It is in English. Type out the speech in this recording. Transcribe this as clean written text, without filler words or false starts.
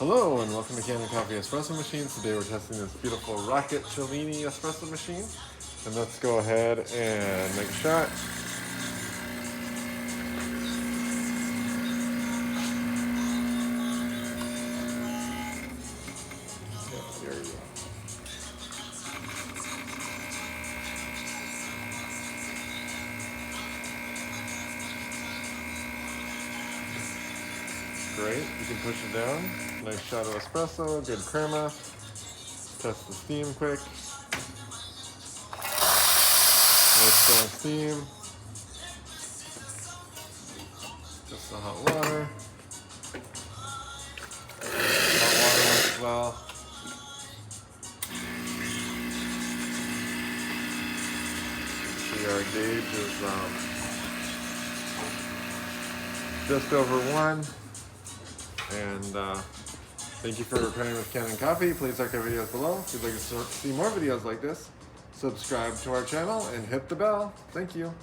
Hello and welcome to Kanen Coffee Espresso Machines. Today we're testing this beautiful Rocket Cellini espresso machine. And let's go ahead and make a shot. Yeah, there you go. Great, you can push it down. Nice shot of espresso, good crema. Test the steam quick. Nice strong steam. Just the hot water. Hot water works well. See our gauge is just over 1. And thank you for preparing with Kanen Coffee. Please check our videos below. If you'd like to see more videos like this, subscribe to our channel and hit the bell. Thank you.